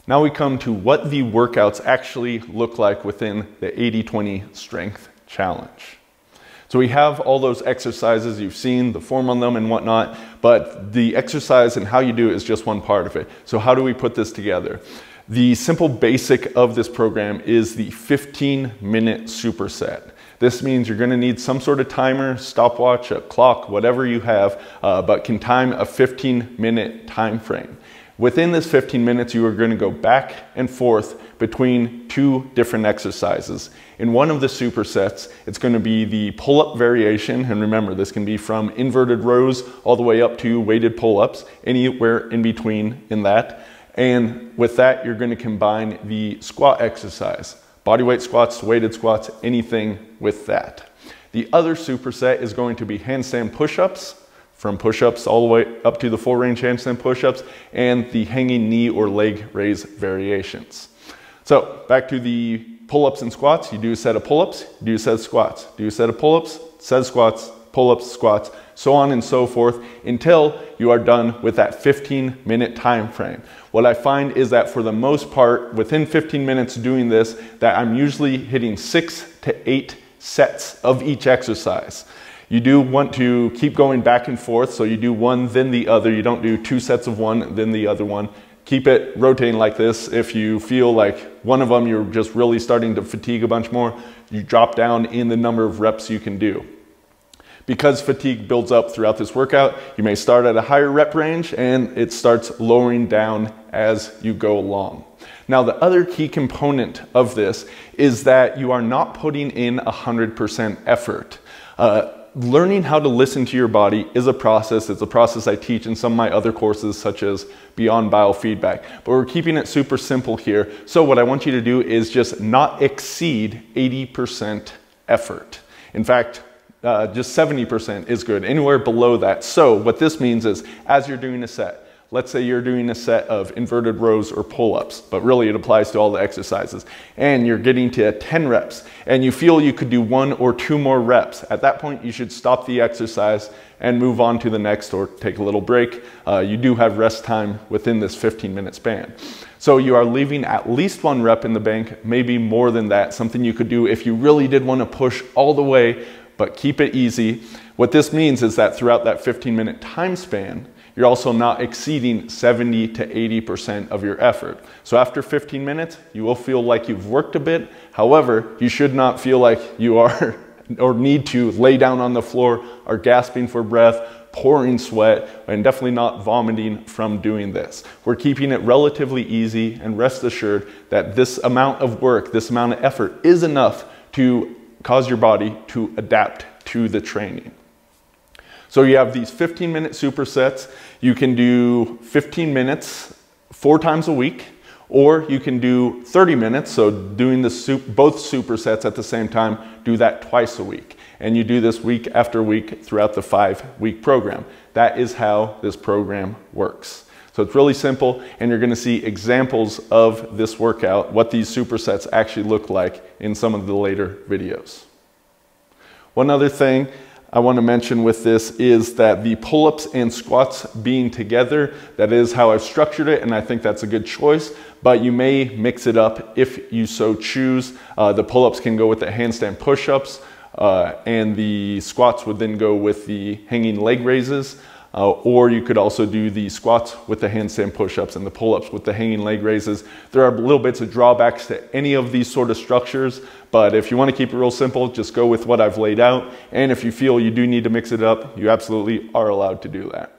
Now we come to what the workouts actually look like within the 80-20 strength challenge. So we have all those exercises, you've seen the form on them and whatnot, but the exercise and how you do it is just one part of it. So how do we put this together? The simple basic of this program is the 15-minute superset. This means you're going to need some sort of timer, stopwatch, a clock, whatever you have, but can time a 15-minute time frame. Within this 15 minutes, you are going to go back and forth between two different exercises. In one of the supersets, it's going to be the pull-up variation, and remember, this can be from inverted rows all the way up to weighted pull-ups, anywhere in between in that. And with that, you're going to combine the squat exercise. Bodyweight squats, weighted squats, anything with that. The other superset is going to be handstand push-ups, from push-ups all the way up to the full range handstand push-ups, and the hanging knee or leg raise variations. So back to the pull-ups and squats. You do a set of pull-ups, you do a set of squats, do a set of pull-ups, set of squats, pull-ups, squats, so on and so forth until you are done with that 15-minute time frame. What I find is that for the most part, within 15 minutes doing this, that I'm usually hitting 6 to 8 sets of each exercise. You do want to keep going back and forth, so you do one, then the other. You don't do 2 sets of one, then the other one. Keep it rotating like this. If you feel like one of them you're just really starting to fatigue a bunch more, you drop down in the number of reps you can do. Because fatigue builds up throughout this workout, you may start at a higher rep range and it starts lowering down as you go along. Now, the other key component of this is that you are not putting in 100% effort. Learning how to listen to your body is a process. It's a process I teach in some of my other courses, such as Beyond Biofeedback. But we're keeping it super simple here. So what I want you to do is just not exceed 80% effort. In fact, just 70% is good, anywhere below that. So what this means is, as you're doing a set, let's say you're doing a set of inverted rows or pull-ups, but really it applies to all the exercises, and you're getting to 10 reps, and you feel you could do 1 or 2 more reps. At that point, you should stop the exercise and move on to the next or take a little break. You do have rest time within this 15-minute span. So you are leaving at least 1 rep in the bank, maybe more than that, something you could do if you really did want to push all the way, but keep it easy. What this means is that throughout that 15-minute time span, you're also not exceeding 70 to 80% of your effort. So after 15 minutes, you will feel like you've worked a bit. However, you should not feel like you are or need to lay down on the floor, are gasping for breath, pouring sweat, and definitely not vomiting from doing this. We're keeping it relatively easy, and rest assured that this amount of work, this amount of effort is enough to cause your body to adapt to the training. So you have these 15-minute supersets. You can do 15 minutes 4 times a week, or you can do 30 minutes, so doing both supersets at the same time, do that twice a week. And you do this week after week throughout the 5-week program. That is how this program works. So it's really simple, and you're gonna see examples of this workout, what these supersets actually look like in some of the later videos. One other thing I want to mention with this is that the pull-ups and squats being together, that is how I've structured it, and I think that's a good choice, but you may mix it up if you so choose. The pull-ups can go with the handstand push-ups, and the squats would then go with the hanging leg raises, or you could also do the squats with the handstand push-ups and the pull-ups with the hanging leg raises. There are little bits of drawbacks to any of these sort of structures, but if you want to keep it real simple, just go with what I've laid out. And if you feel you do need to mix it up, you absolutely are allowed to do that.